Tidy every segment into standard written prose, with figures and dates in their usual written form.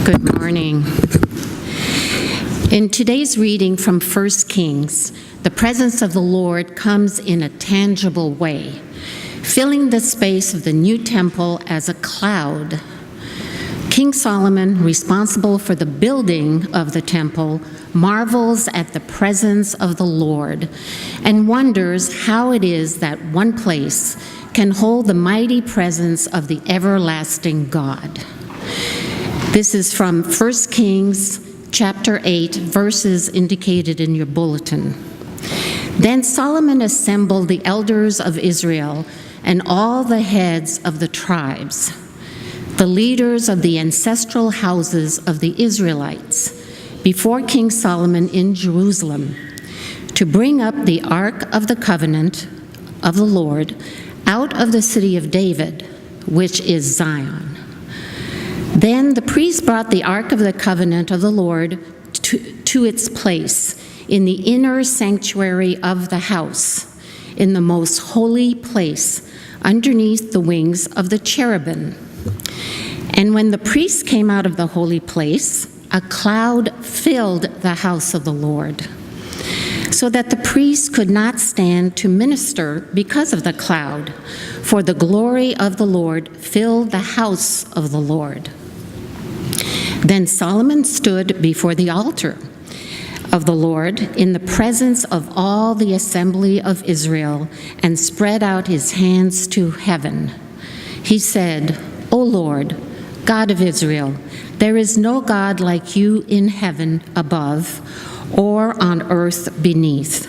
Good morning. In today's reading from 1 Kings, the presence of the Lord comes in a tangible way, filling the space of the new temple as a cloud. King Solomon, responsible for the building of the temple, marvels at the presence of the Lord and wonders how it is that one place can hold the mighty presence of the everlasting God. This is from 1 Kings chapter 8, verses indicated in your bulletin. Then Solomon assembled the elders of Israel and all the heads of the tribes, the leaders of the ancestral houses of the Israelites, before King Solomon in Jerusalem, to bring up the ark of the covenant of the Lord out of the city of David, which is Zion. Then the priests brought the ark of the covenant of the Lord to its place in the inner sanctuary of the house, in the most holy place, underneath the wings of the cherubim. And when the priests came out of the holy place, a cloud filled the house of the Lord, so that the priests could not stand to minister because of the cloud, for the glory of the Lord filled the house of the Lord. Then Solomon stood before the altar of the Lord in the presence of all the assembly of Israel and spread out his hands to heaven. He said, "O Lord, God of Israel, there is no God like you in heaven above or on earth beneath,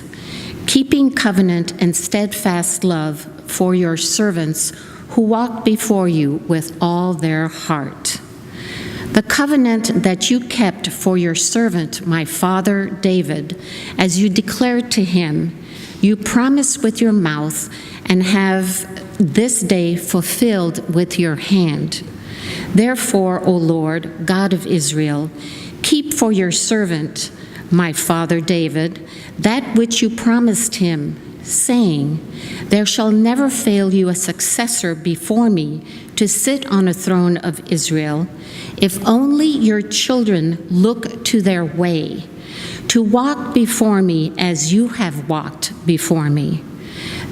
keeping covenant and steadfast love for your servants who walk before you with all their heart. The covenant that you kept for your servant, my father David, as you declared to him, you promised with your mouth and have this day fulfilled with your hand. Therefore, O Lord, God of Israel, keep for your servant, my father David, that which you promised him, saying, there shall never fail you a successor before me to sit on a throne of Israel, if only your children look to their way, to walk before me as you have walked before me.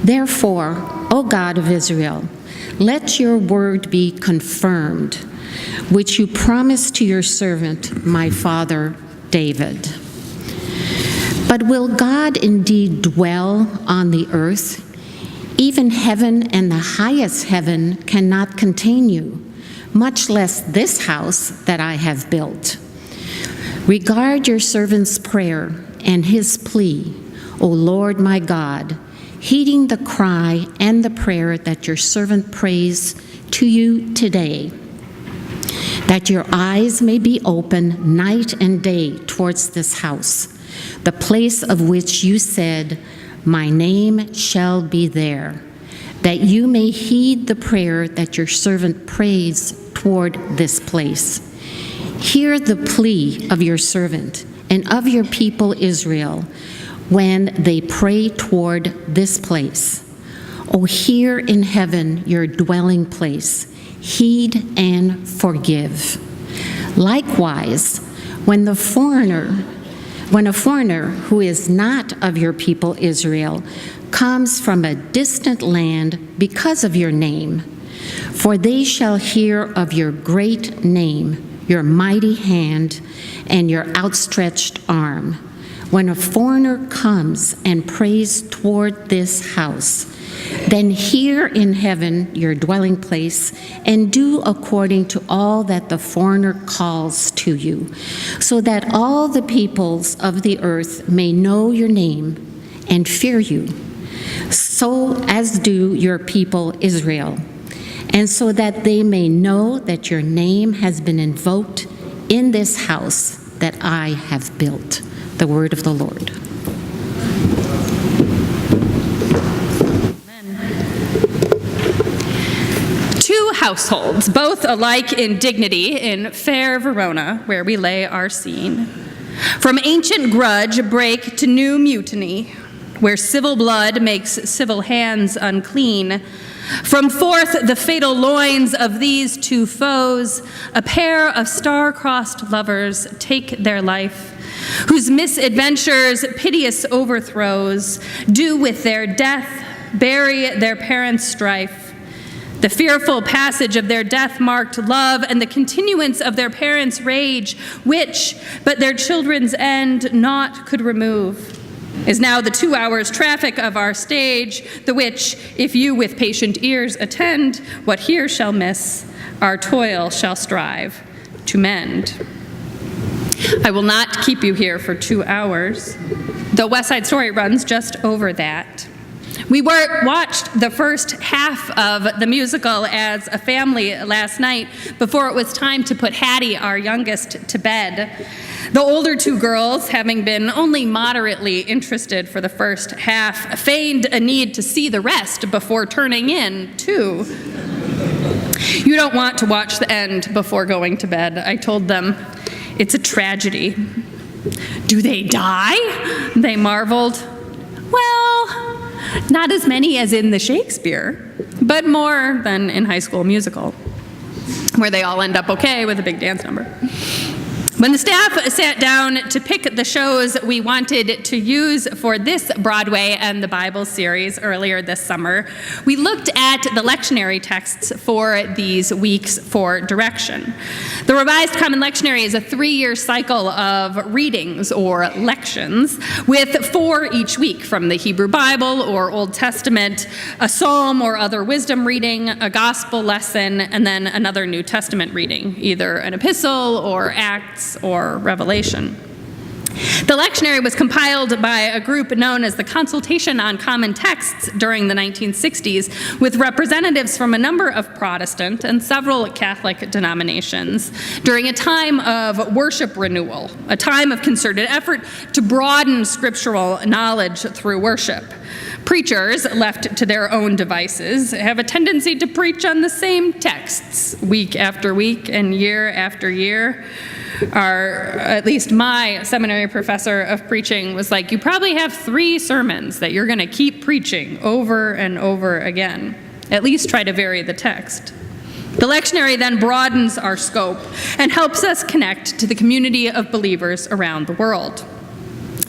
Therefore, O God of Israel, let your word be confirmed, which you promised to your servant, my father David. But will God indeed dwell on the earth? Even heaven and the highest heaven cannot contain you, much less this house that I have built. Regard your servant's prayer and his plea, O Lord my God, heeding the cry and the prayer that your servant prays to you today, that your eyes may be open night and day towards this house, the place of which you said, my name shall be there, that you may heed the prayer that your servant prays toward this place. Hear the plea of your servant and of your people Israel when they pray toward this place. O hear in heaven your dwelling place, heed and forgive. Likewise, when a foreigner who is not of your people Israel comes from a distant land because of your name, for they shall hear of your great name, your mighty hand, and your outstretched arm. When a foreigner comes and prays toward this house, then hear in heaven your dwelling place, and do according to all that the foreigner calls to you, so that all the peoples of the earth may know your name and fear you, so as do your people Israel, and so that they may know that your name has been invoked in this house that I have built." The word of the Lord. Two households, both alike in dignity, in fair Verona, where we lay our scene. From ancient grudge break to new mutiny, where civil blood makes civil hands unclean, From forth the fatal loins of these two foes, a pair of star-crossed lovers take their life, whose misadventures, piteous overthrows, do with their death bury their parents' strife. The fearful passage of their death-marked love and the continuance of their parents' rage, which but their children's end naught could remove, is now the 2 hours' traffic of our stage, the which, if you with patient ears attend, what here shall miss, our toil shall strive to mend. I will not keep you here for 2 hours, though West Side Story runs just over that. We watched the first half of the musical as a family last night before it was time to put Hattie, our youngest, to bed. The older two girls, having been only moderately interested for the first half, feigned a need to see the rest before turning in, too. You don't want to watch the end before going to bed, I told them. It's a tragedy. Do they die? They marveled. Well, not as many as in the Shakespeare, but more than in High School Musical, where they all end up okay with a big dance number. When the staff sat down to pick the shows we wanted to use for this Broadway and the Bible series earlier this summer, we looked at the lectionary texts for these weeks for direction. The Revised Common Lectionary is a 3-year cycle of readings or lections with 4 each week from the Hebrew Bible or Old Testament, a psalm or other wisdom reading, a gospel lesson, and then another New Testament reading, either an epistle or Acts or Revelation. The lectionary was compiled by a group known as the Consultation on Common Texts during the 1960s, with representatives from a number of Protestant and several Catholic denominations, during a time of worship renewal, a time of concerted effort to broaden scriptural knowledge through worship. Preachers, left to their own devices, have a tendency to preach on the same texts week after week and year after year. At least my seminary professor of preaching was like, you probably have 3 sermons that you're going to keep preaching over and over again. At least try to vary the text. The lectionary then broadens our scope and helps us connect to the community of believers around the world.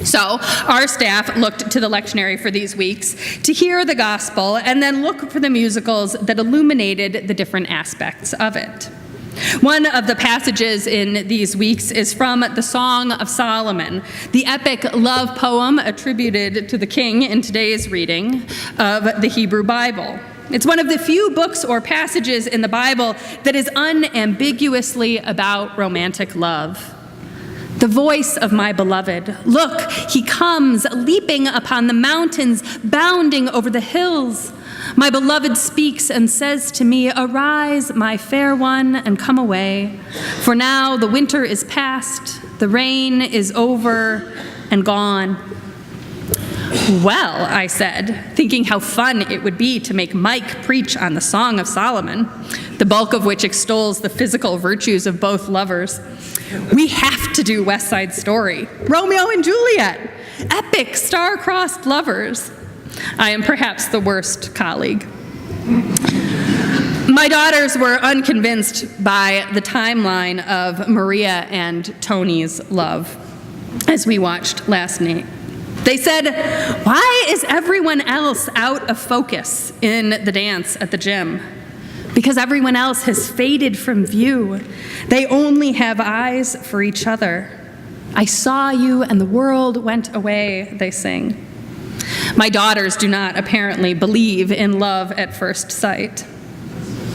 So our staff looked to the lectionary for these weeks to hear the gospel and then look for the musicals that illuminated the different aspects of it. One of the passages in these weeks is from the Song of Solomon, the epic love poem attributed to the king in today's reading of the Hebrew Bible. It's one of the few books or passages in the Bible that is unambiguously about romantic love. The voice of my beloved, look, he comes, leaping upon the mountains, bounding over the hills. My beloved speaks and says to me, arise, my fair one, and come away. For now the winter is past, the rain is over and gone. Well, I said, thinking how fun it would be to make Mike preach on the Song of Solomon, the bulk of which extols the physical virtues of both lovers. We have to do West Side Story, Romeo and Juliet, epic star-crossed lovers. I am perhaps the worst colleague. My daughters were unconvinced by the timeline of Maria and Tony's love as we watched last night. They said, why is everyone else out of focus in the dance at the gym? Because everyone else has faded from view. They only have eyes for each other. I saw you and the world went away, they sing. My daughters do not apparently believe in love at first sight.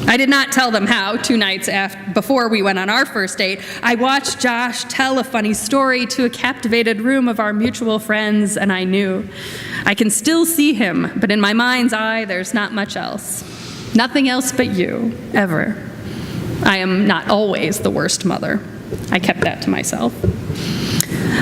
I did not tell them how. 2 nights before we went on our first date, I watched Josh tell a funny story to a captivated room of our mutual friends, and I knew. I can still see him, but in my mind's eye, there's not much else. Nothing else but you, ever. I am not always the worst mother. I kept that to myself.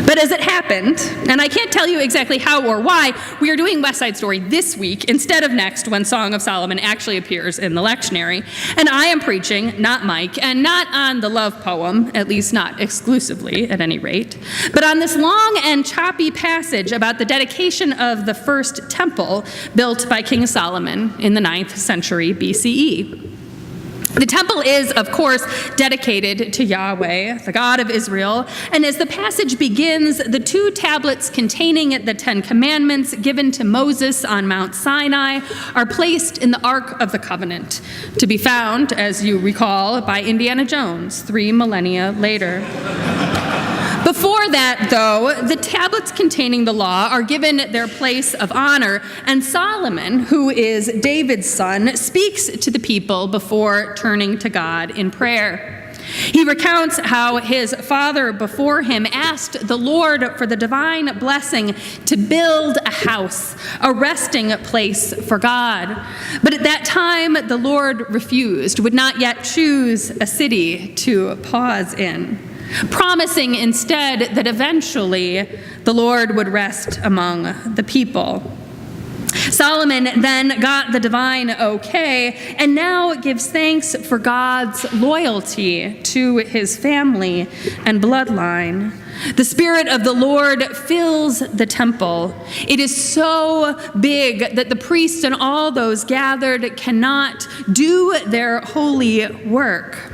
But as it happened, and I can't tell you exactly how or why, we are doing West Side Story this week instead of next, when Song of Solomon actually appears in the lectionary. And I am preaching, not Mike, and not on the love poem, at least not exclusively, at any rate, but on this long and choppy passage about the dedication of the first temple built by King Solomon in the 9th century BCE. The temple is, of course, dedicated to Yahweh, the God of Israel, and as the passage begins, the 2 tablets containing the 10 commandments given to Moses on Mount Sinai are placed in the Ark of the Covenant, to be found, as you recall, by Indiana Jones 3 millennia later. Before that, though, the tablets containing the law are given their place of honor, and Solomon, who is David's son, speaks to the people before turning to God in prayer. He recounts how his father before him asked the Lord for the divine blessing to build a house, a resting place for God. But at that time, the Lord refused, would not yet choose a city to pause in, promising instead that eventually the Lord would rest among the people. Solomon then got the divine okay and now gives thanks for God's loyalty to his family and bloodline. The Spirit of the Lord fills the temple. It is so big that the priests and all those gathered cannot do their holy work.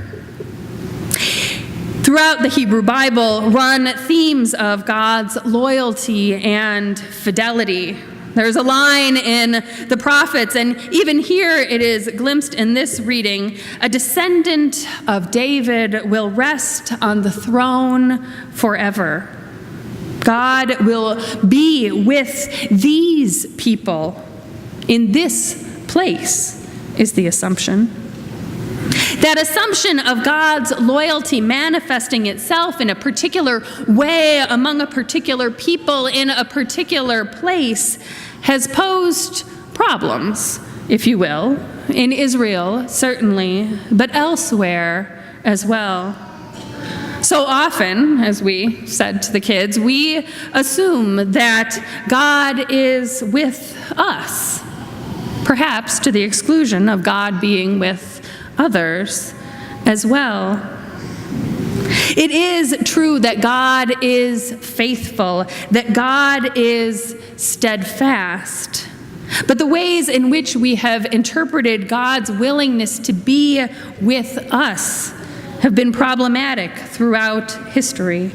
Throughout the Hebrew Bible run themes of God's loyalty and fidelity. There's a line in the prophets, and even here it is glimpsed in this reading, a descendant of David will rest on the throne forever. God will be with these people in this place, is the assumption. That assumption of God's loyalty manifesting itself in a particular way among a particular people in a particular place has posed problems, if you will, in Israel, certainly, but elsewhere as well. So often, as we said to the kids, we assume that God is with us, perhaps to the exclusion of God being with others as well. It is true that God is faithful, that God is steadfast. But the ways in which we have interpreted God's willingness to be with us have been problematic throughout history.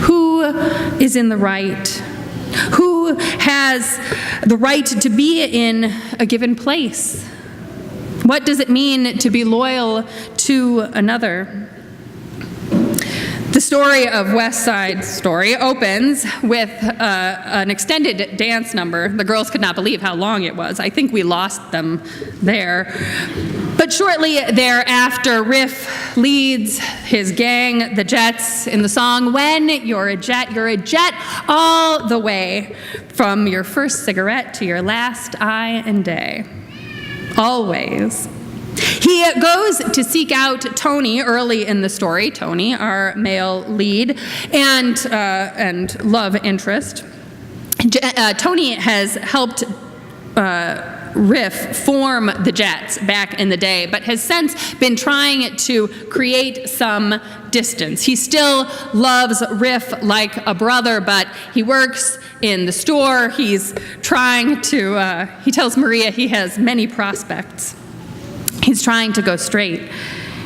Who is in the right? Who has the right to be in a given place? What does it mean to be loyal to another? The story of West Side Story opens with an extended dance number. The girls could not believe how long it was. I think we lost them there. But shortly thereafter, Riff leads his gang, the Jets, in the song, "When you're a jet all the way, from your first cigarette to your last eye and day. Always." He goes to seek out Tony early in the story, Tony, our male lead, and love interest. Tony has helped Riff form the Jets back in the day, but has since been trying to create some distance. He still loves Riff like a brother, but he works in the store. He's trying to, he tells Maria he has many prospects. He's trying to go straight.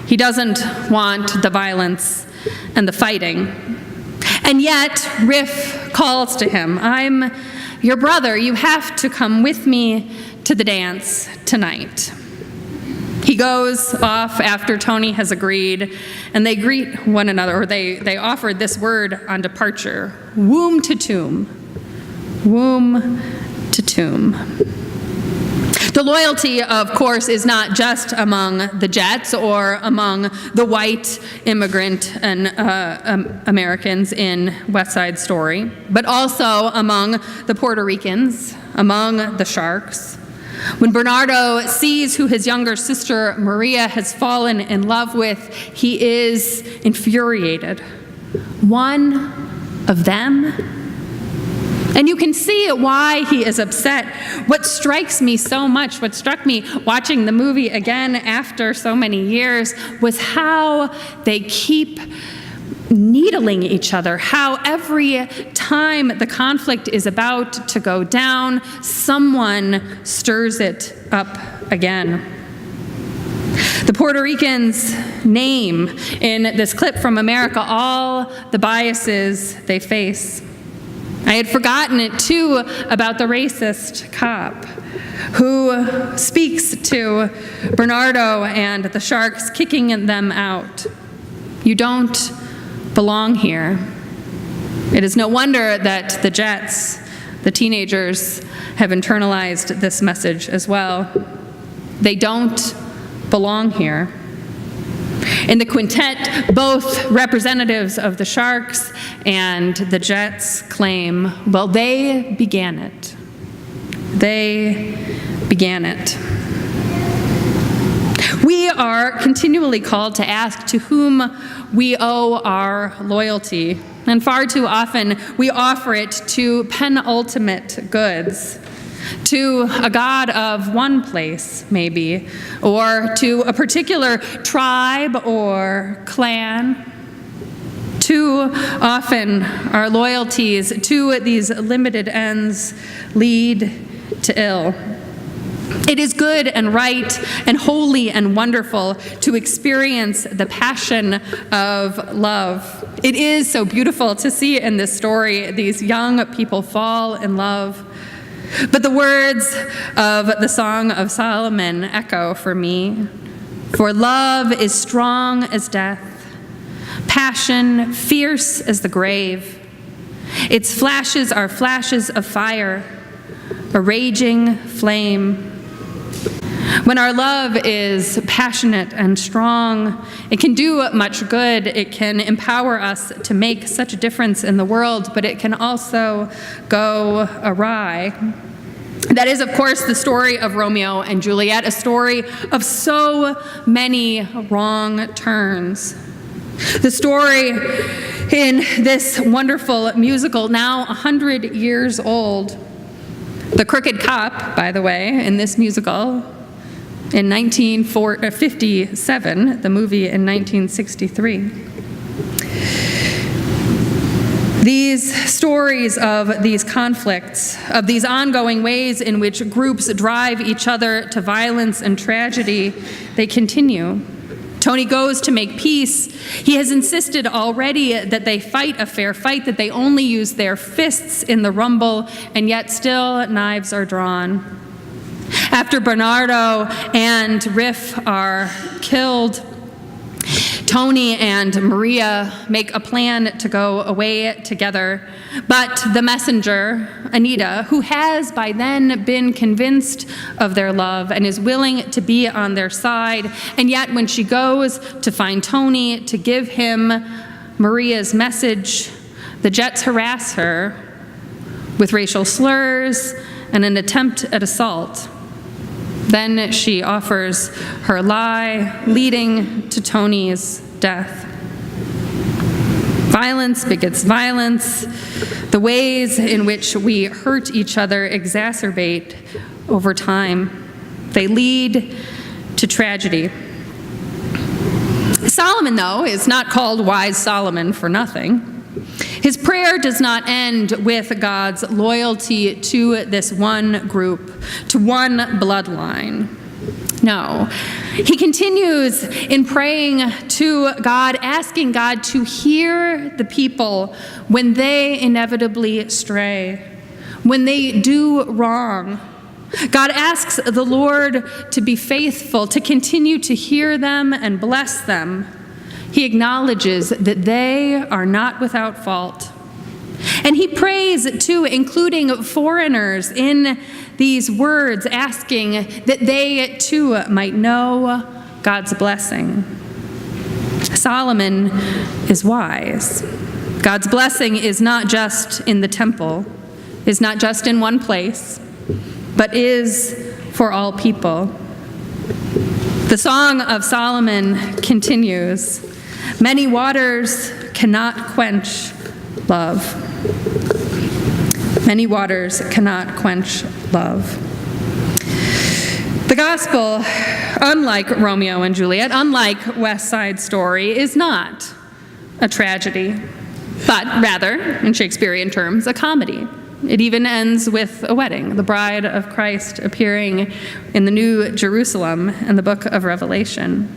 He doesn't want the violence and the fighting. And yet, Riff calls to him, "I'm your brother. You have to come with me to the dance tonight." He goes off after Tony has agreed, and they greet one another, or they offer this word on departure, womb to tomb. Womb to tomb. The loyalty, of course, is not just among the Jets or among the white immigrant and Americans in West Side Story, but also among the Puerto Ricans, among the Sharks. When Bernardo sees who his younger sister Maria has fallen in love with, he is infuriated. One of them. And you can see why he is upset. What strikes me so much, what struck me watching the movie again after so many years, was how they keep needling each other, how every time the conflict is about to go down, someone stirs it up again. The Puerto Ricans name in this clip from America all the biases they face. I had forgotten it too about the racist cop who speaks to Bernardo and the Sharks, kicking them out. You don't belong here. It is no wonder that the Jets, the teenagers, have internalized this message as well. They don't belong here. In the quintet, both representatives of the Sharks and the Jets claim, well, they began it. They began it. We are continually called to ask to whom we owe our loyalty, and far too often we offer it to penultimate goods, to a god of one place, maybe, or to a particular tribe or clan. Too often our loyalties to these limited ends lead to ill. It is good and right and holy and wonderful to experience the passion of love. It is so beautiful to see in this story these young people fall in love. But the words of the Song of Solomon echo for me. For love is strong as death, passion fierce as the grave. Its flashes are flashes of fire, a raging flame. When our love is passionate and strong, it can do much good. It can empower us to make such a difference in the world, but it can also go awry. That is, of course, the story of Romeo and Juliet, a story of so many wrong turns. The story in this wonderful musical, now 100 years old. The crooked cop, by the way, in this musical, in 1957, the movie in 1963. These stories of these conflicts, of these ongoing ways in which groups drive each other to violence and tragedy, they continue. Tony goes to make peace. He has insisted already that they fight a fair fight, that they only use their fists in the rumble, and yet still knives are drawn. After Bernardo and Riff are killed, Tony and Maria make a plan to go away together, but the messenger, Anita, who has by then been convinced of their love and is willing to be on their side, and yet when she goes to find Tony to give him Maria's message, the Jets harass her with racial slurs and an attempt at assault. Then she offers her lie, leading to Tony's death. Violence begets violence. The ways in which we hurt each other exacerbate over time. They lead to tragedy. Solomon, though, is not called Wise Solomon for nothing. His prayer does not end with God's loyalty to this one group, to one bloodline. No, he continues in praying to God, asking God to hear the people when they inevitably stray, when they do wrong. God asks the Lord to be faithful, to continue to hear them and bless them. He acknowledges that they are not without fault. And he prays, too, including foreigners in these words, asking that they, too, might know God's blessing. Solomon is wise. God's blessing is not just in the temple, is not just in one place, but is for all people. The Song of Solomon continues. Many waters cannot quench love. Many waters cannot quench love. The gospel, unlike Romeo and Juliet, unlike West Side Story, is not a tragedy, but rather, in Shakespearean terms, a comedy. It even ends with a wedding, the bride of Christ appearing in the New Jerusalem in the book of Revelation.